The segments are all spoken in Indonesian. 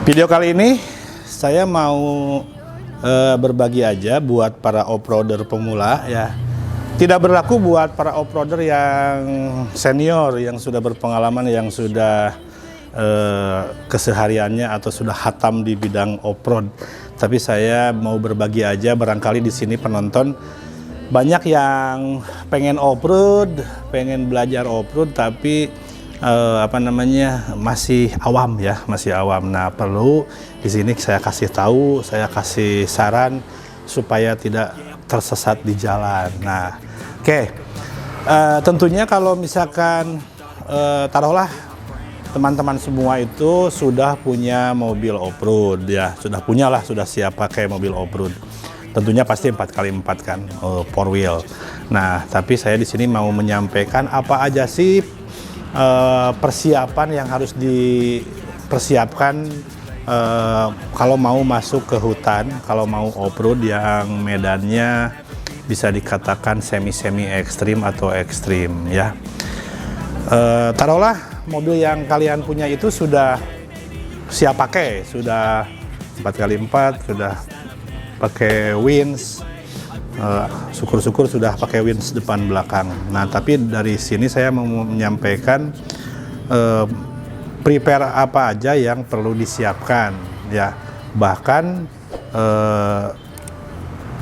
Video kali ini saya mau berbagi aja buat para off-roader pemula ya. Tidak berlaku buat para off-roader yang senior, yang sudah berpengalaman, yang sudah kesehariannya atau sudah hatam di bidang off-road. Tapi saya mau berbagi aja, barangkali di sini penonton banyak yang pengen off-road, pengen belajar off-road tapi masih awam ya, masih awam. Nah, perlu di sini saya kasih tahu, saya kasih saran supaya tidak tersesat di jalan. Nah, oke. Tentunya kalau misalkan taruhlah teman-teman semua itu sudah punya mobil off-road ya, sudah siap pakai mobil off-road. Tentunya pasti 4x4 kan, 4 wheel. Nah, tapi saya di sini mau menyampaikan apa aja sih persiapan yang harus dipersiapkan kalau mau masuk ke hutan, kalau mau off-road yang medannya bisa dikatakan semi-semi ekstrim atau ekstrim ya. Taruhlah mobil yang kalian punya itu sudah siap pakai, sudah 4x4, sudah pakai winch, syukur-syukur sudah pakai winch depan belakang. Nah, tapi dari sini saya mau menyampaikan prepare apa aja yang perlu disiapkan ya. Bahkan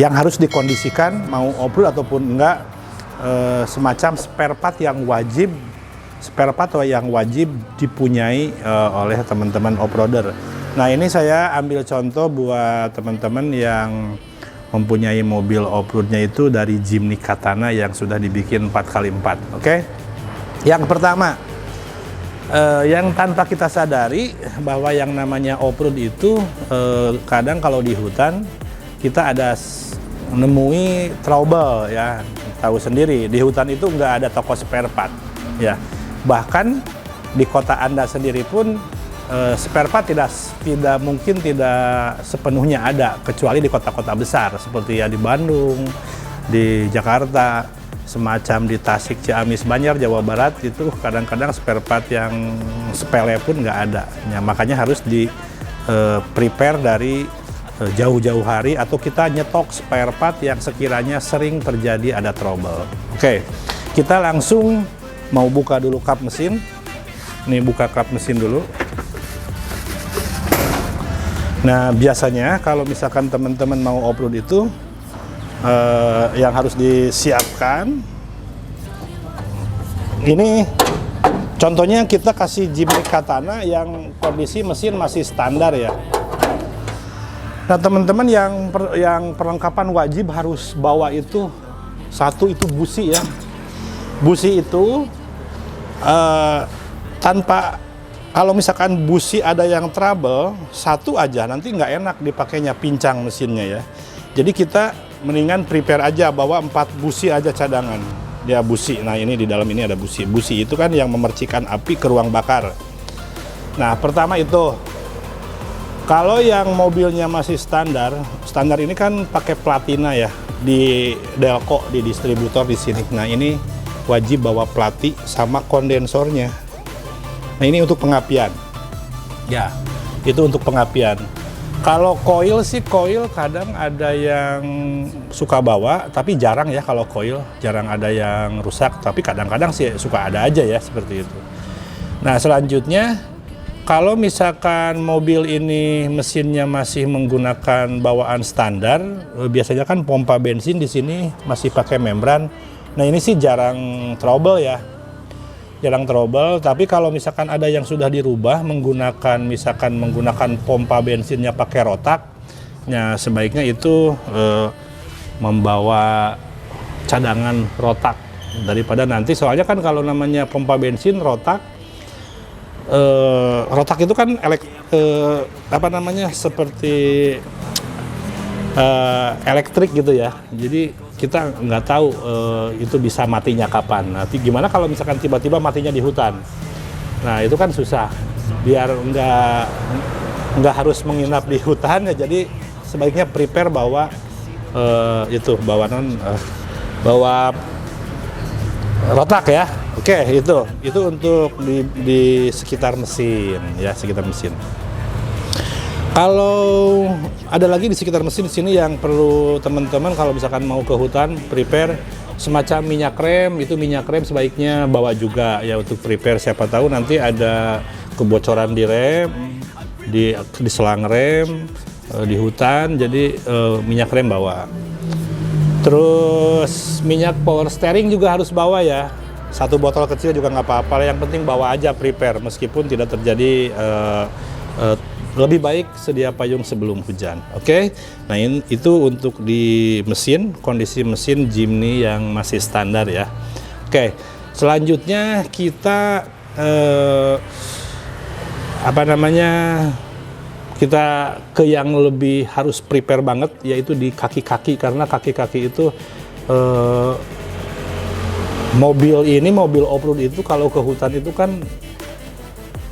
yang harus dikondisikan mau off-road ataupun enggak, semacam spare part yang wajib dipunyai oleh teman-teman off-roader. Nah, ini saya ambil contoh buat teman-teman yang mempunyai mobil off-roadnya itu dari Jimny Katana yang sudah dibikin 4x4. Oke? Yang pertama, yang tanpa kita sadari bahwa yang namanya off-road itu kadang kalau di hutan kita ada nemui trouble ya. Tahu sendiri, di hutan itu nggak ada toko spare part ya. Bahkan di kota Anda sendiri pun spare part tidak mungkin tidak sepenuhnya ada, kecuali di kota-kota besar seperti ya di Bandung, di Jakarta, semacam di Tasik, Ciamis, Banjar, Jawa Barat itu kadang-kadang spare part yang sepele pun nggak ada. Ya, makanya harus di prepare dari jauh-jauh hari atau kita nyetok spare part yang sekiranya sering terjadi ada trouble. Oke, kita langsung mau buka dulu kap mesin. Nih, buka kap mesin dulu. Nah, biasanya kalau misalkan teman-teman mau off-road itu yang harus disiapkan ini contohnya kita kasih Jimny Katana yang kondisi mesin masih standar ya. Nah, teman-teman yang perlengkapan wajib harus bawa itu satu, itu busi ya. Busi itu tanpa, kalau misalkan busi ada yang trouble, satu aja nanti nggak enak dipakainya, pincang mesinnya ya. Jadi kita mendingan prepare aja, bawa 4 busi aja cadangan. Dia busi, nah ini di dalam ini ada busi. Busi itu kan yang memercikan api ke ruang bakar. Nah, pertama itu, kalau yang mobilnya masih standar ini kan pakai platina ya, di Delco, di distributor di sini. Nah, ini wajib bawa plati sama kondensornya. Nah, ini untuk pengapian. Ya, itu untuk pengapian. Kalau coil sih, coil kadang ada yang suka bawa, tapi jarang ya kalau coil. Jarang ada yang rusak, tapi kadang-kadang sih suka ada aja ya, seperti itu. Nah, selanjutnya, kalau misalkan mobil ini mesinnya masih menggunakan bawaan standar, biasanya kan pompa bensin di sini masih pakai membran. Nah, ini sih jarang trouble ya. Jarang trouble, tapi kalau misalkan ada yang sudah dirubah menggunakan pompa bensinnya pakai rotak, ya sebaiknya itu membawa cadangan rotak daripada nanti, soalnya kan kalau namanya pompa bensin rotak itu kan seperti elektrik gitu ya. Jadi kita nggak tahu itu bisa matinya kapan. Nanti gimana kalau misalkan tiba-tiba matinya di hutan? Nah, itu kan susah. Biar nggak harus menginap di hutan ya, jadi sebaiknya prepare bawa bawa rotak ya. Oke, itu untuk di sekitar mesin ya, sekitar mesin. Kalau ada lagi di sekitar mesin di sini yang perlu teman-teman kalau misalkan mau ke hutan prepare semacam minyak rem, itu minyak rem sebaiknya bawa juga ya untuk prepare, siapa tahu nanti ada kebocoran di rem, di selang rem di hutan, jadi minyak rem bawa. Terus minyak power steering juga harus bawa ya. Satu botol kecil juga nggak apa-apa, yang penting bawa aja prepare meskipun tidak terjadi lebih baik sedia payung sebelum hujan. Oke. Nah, itu untuk di mesin, kondisi mesin Jimny yang masih standar ya. Oke. Selanjutnya kita kita ke yang lebih harus prepare banget, yaitu di kaki-kaki, karena kaki-kaki itu mobil off-road itu kalau ke hutan itu kan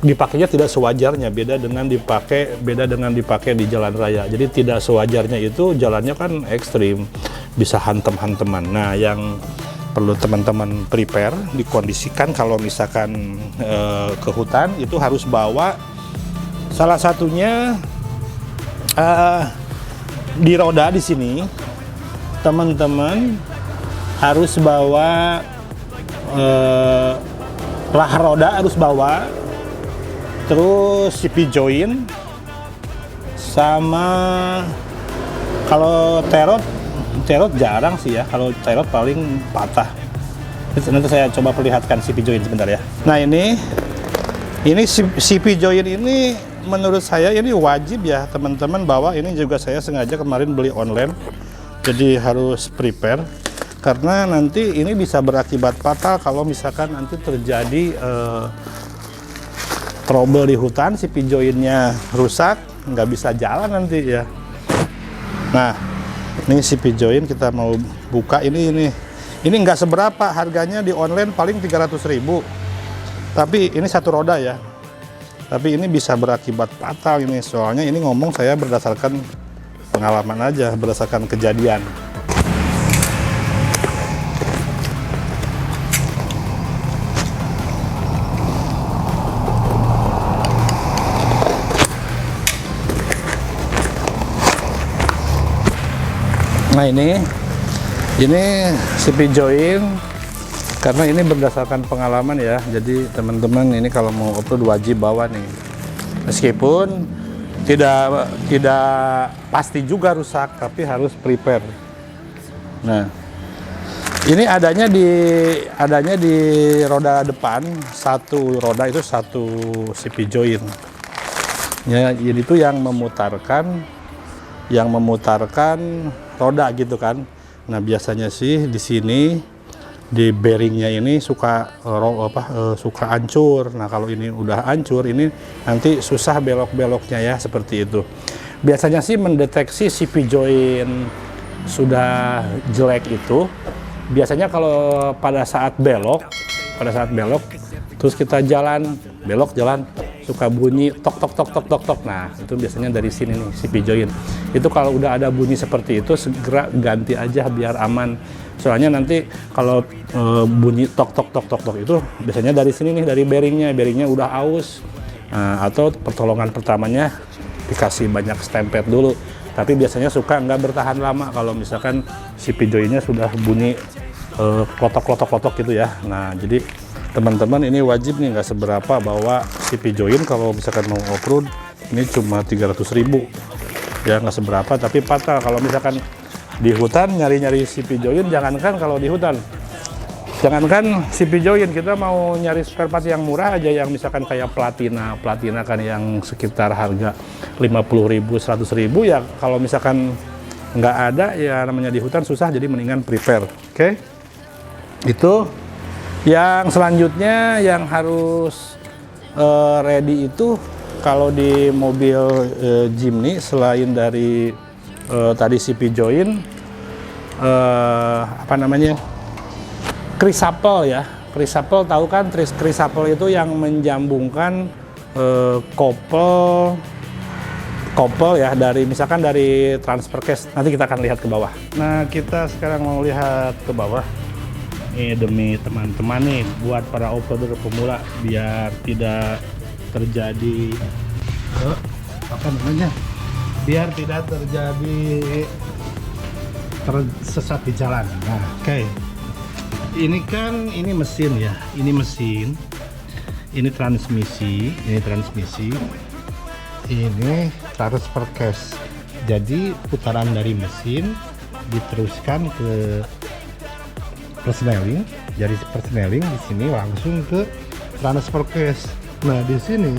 dipakainya tidak sewajarnya, beda dengan dipakai di jalan raya. Jadi tidak sewajarnya itu jalannya kan ekstrim, bisa hantem-hanteman. Nah, yang perlu teman-teman prepare, dikondisikan kalau misalkan ke hutan itu harus bawa salah satunya di roda di sini teman-teman harus bawa lah roda harus bawa. Terus CP join sama kalau terot jarang sih ya, kalau terot paling patah. Nanti saya coba perlihatkan CP join sebentar ya. Nah, ini CP join ini menurut saya ini wajib ya teman-teman bawa. Ini juga saya sengaja kemarin beli online, jadi harus prepare karena nanti ini bisa berakibat fatal kalau misalkan nanti terjadi trouble di hutan, CP joinnya rusak, nggak bisa jalan nanti ya. Nah, ini CP join kita mau buka, ini nggak seberapa harganya, di online paling 300.000, tapi ini satu roda ya, tapi ini bisa berakibat fatal ini, soalnya ini ngomong saya berdasarkan pengalaman aja, berdasarkan kejadian. Nah, ini CP join karena ini berdasarkan pengalaman ya. Jadi teman-teman ini kalau mau off-road wajib bawa nih. Meskipun tidak pasti juga rusak, tapi harus prepare. Nah, ini adanya di roda depan, satu roda itu satu CP join. Ya, itu yang memutarkan roda gitu kan. Nah, biasanya sih di sini di bearingnya ini suka hancur. Nah, kalau ini udah hancur, ini nanti susah belok-beloknya ya, seperti itu. Biasanya sih mendeteksi CP join sudah jelek itu biasanya kalau pada saat belok terus kita jalan suka bunyi tok. Nah, itu biasanya dari sini nih CP join. Itu kalau udah ada bunyi seperti itu segera ganti aja biar aman. Soalnya nanti kalau bunyi tok itu biasanya dari sini nih, dari bearingnya udah aus. Atau pertolongan pertamanya dikasih banyak stempet dulu. Tapi biasanya suka nggak bertahan lama kalau misalkan CP joinnya sudah bunyi klotok gitu ya. Nah, jadi teman-teman ini wajib nih, nggak seberapa bawa CP join kalau misalkan mau off-road. Ini cuma 300.000 ya, nggak seberapa tapi fatal kalau misalkan di hutan nyari CP join. Jangankan kalau di hutan, jangankan CP join, kita mau nyari spare part yang murah aja, yang misalkan kayak platina kan yang sekitar harga 50.000 100.000 ya, kalau misalkan nggak ada ya namanya di hutan susah, jadi mendingan prepare. Oke. Itu yang selanjutnya yang harus ready itu kalau di mobil Jimny, selain dari tadi CP join, krisapel ya. Krisapel tahu kan, krisapel itu yang menjambungkan kopel ya, dari misalkan dari transfer case. Nanti kita akan lihat ke bawah. Nah, kita sekarang mau lihat ke bawah. Ini demi teman-teman nih, buat para off-roader pemula biar tidak terjadi biar tidak terjadi tersesat di jalan. Nah, oke. Ini kan mesin ya, ini mesin, ini transmisi, ini transfer case. Jadi putaran dari mesin diteruskan ke persneling, dari persneling di sini langsung ke transfer case. Nah, di sini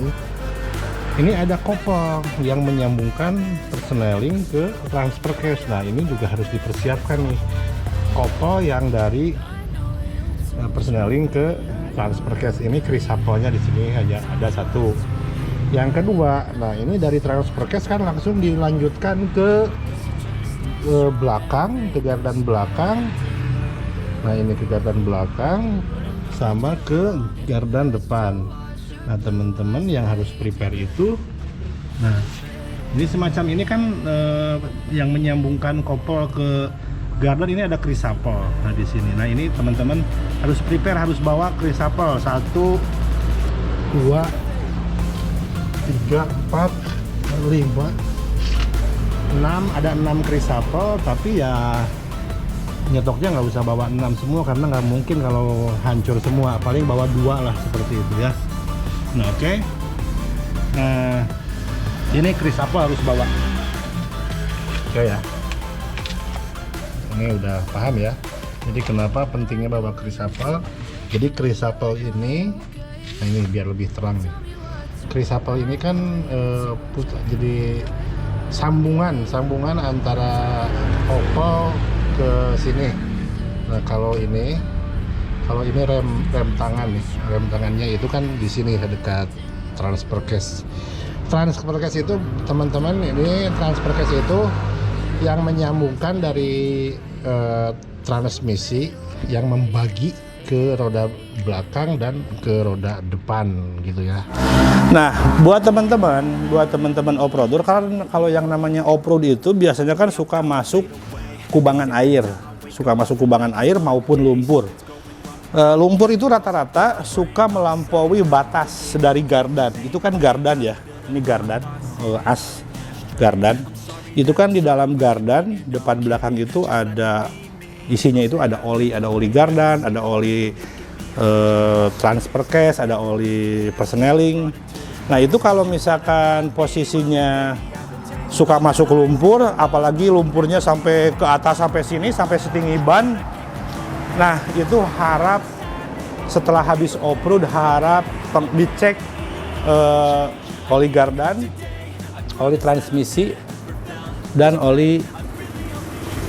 ini ada kopel yang menyambungkan persneling ke transfer case. Nah, ini juga harus dipersiapkan nih, kopel yang dari persneling ke transfer case. Ini krisapelnya di sini hanya ada satu. Yang kedua, nah ini dari transfer case kan langsung dilanjutkan ke belakang, ke gardan belakang. Nah, ini ke gardan belakang sama ke gardan depan. Nah, teman-teman yang harus prepare itu, nah ini semacam ini kan yang menyambungkan kopel ke gardan ini ada krisapel. Nah, di sini, nah ini teman-teman harus prepare, harus bawa krisapel 1, 2, 3, 4, 5, 6, ada 6 krisapel, tapi ya nyetoknya nggak usah bawa 6 semua karena nggak mungkin kalau hancur semua, paling bawa 2 lah seperti itu ya. Nah, oke. Nah, ini krisapel harus bawa. Oke ya. Ini udah paham ya. Jadi kenapa pentingnya bawa krisapel? Jadi krisapel ini, nah ini biar lebih terang nih. Krisapel ini kan jadi sambungan antara kopel ke sini. Nah, kalau ini rem tangan nih, rem tangannya itu kan di sini dekat transfer case. Transfer case itu teman-teman, ini transfer case itu yang menyambungkan dari transmisi yang membagi ke roda belakang dan ke roda depan gitu ya. Nah, buat teman-teman off-roader, karena kalau yang namanya off-road itu biasanya kan suka masuk kubangan air maupun lumpur. Lumpur itu rata-rata suka melampaui batas dari gardan. Itu kan gardan ya, ini gardan, as gardan. Itu kan di dalam gardan depan belakang itu ada isinya, itu ada oli gardan, ada oli transfer case, ada oli persneling. Nah, itu kalau misalkan posisinya suka masuk lumpur, apalagi lumpurnya sampai ke atas, sampai sini, sampai setinggi ban. Nah, itu harap setelah habis off-road harap dicek oli gardan, oli transmisi, dan oli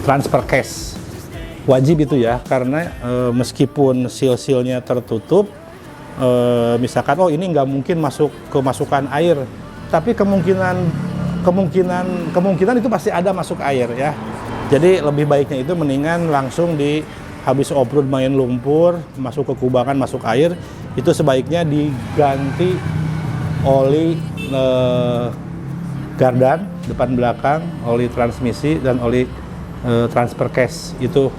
transfer case. Wajib itu ya, karena meskipun seal-sealnya tertutup, misalkan oh ini nggak mungkin kemasukan air, tapi kemungkinan itu pasti ada masuk air ya. Jadi lebih baiknya itu mendingan langsung habis off-road main lumpur, masuk ke kubangan, masuk air, itu sebaiknya diganti oli gardan depan belakang, oli transmisi, dan oli transfer case. Itu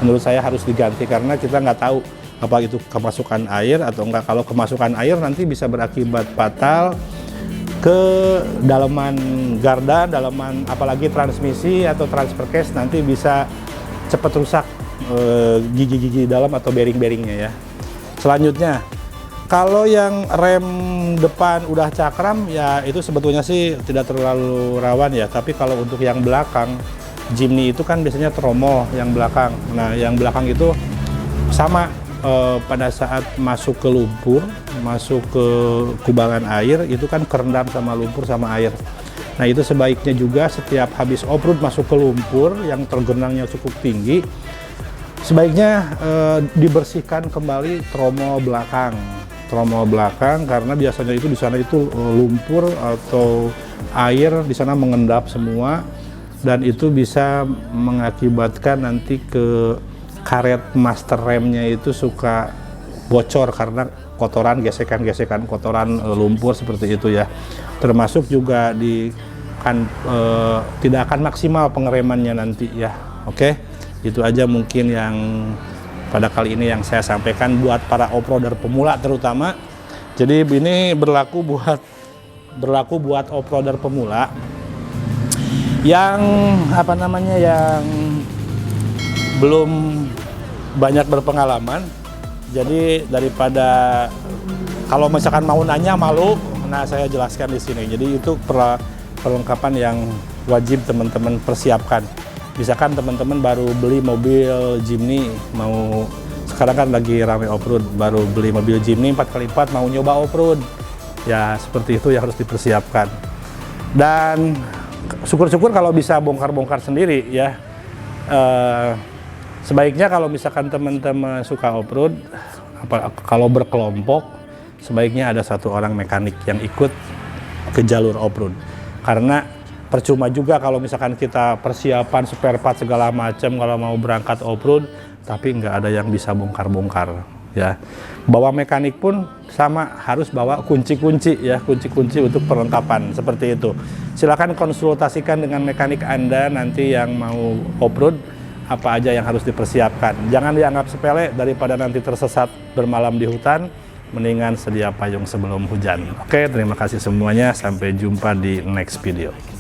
menurut saya harus diganti karena kita nggak tahu apa itu kemasukan air atau enggak. Kalau kemasukan air nanti bisa berakibat fatal ke dalaman gardan, dalaman apalagi transmisi atau transfer case, nanti bisa cepat rusak gigi-gigi dalam atau bearing-bearingnya ya. Selanjutnya, kalau yang rem depan udah cakram ya itu sebetulnya sih tidak terlalu rawan ya, tapi kalau untuk yang belakang, Jimny itu kan biasanya tromol yang belakang. Nah, yang belakang itu sama pada saat masuk ke lumpur, masuk ke kubangan air, itu kan kerendam sama lumpur sama air. Nah, itu sebaiknya juga setiap habis off-road masuk ke lumpur yang tergenangnya cukup tinggi, sebaiknya dibersihkan kembali tromol belakang karena biasanya itu di sana itu lumpur atau air di sana mengendap semua, dan itu bisa mengakibatkan nanti ke karet master remnya itu suka bocor karena kotoran, gesekan kotoran lumpur seperti itu ya. Termasuk juga tidak akan maksimal pengeremannya nanti ya. Oke, itu aja mungkin yang pada kali ini yang saya sampaikan buat para off-roader pemula terutama. Jadi ini berlaku buat off-roader pemula Yang apa namanya, yang belum banyak berpengalaman, jadi daripada kalau misalkan mau nanya malu, nah saya jelaskan di sini. Jadi itu perlengkapan yang wajib teman-teman persiapkan. Misalkan teman-teman baru beli mobil Jimny, mau sekarang kan lagi ramai off-road, baru beli mobil Jimny 4x4 mau nyoba off-road, ya seperti itu yang harus dipersiapkan. Dan syukur-syukur kalau bisa bongkar-bongkar sendiri ya. Sebaiknya kalau misalkan teman-teman suka off-road, kalau berkelompok, sebaiknya ada satu orang mekanik yang ikut ke jalur off-road. Karena percuma juga kalau misalkan kita persiapan spare part segala macam kalau mau berangkat off-road, tapi nggak ada yang bisa bongkar-bongkar ya. Bawa mekanik pun sama, harus bawa kunci-kunci ya, kunci-kunci untuk perlengkapan seperti itu. Silakan konsultasikan dengan mekanik Anda nanti yang mau off-road, apa aja yang harus dipersiapkan. Jangan dianggap sepele, daripada nanti tersesat bermalam di hutan, mendingan sedia payung sebelum hujan. Oke, terima kasih semuanya, sampai jumpa di next video.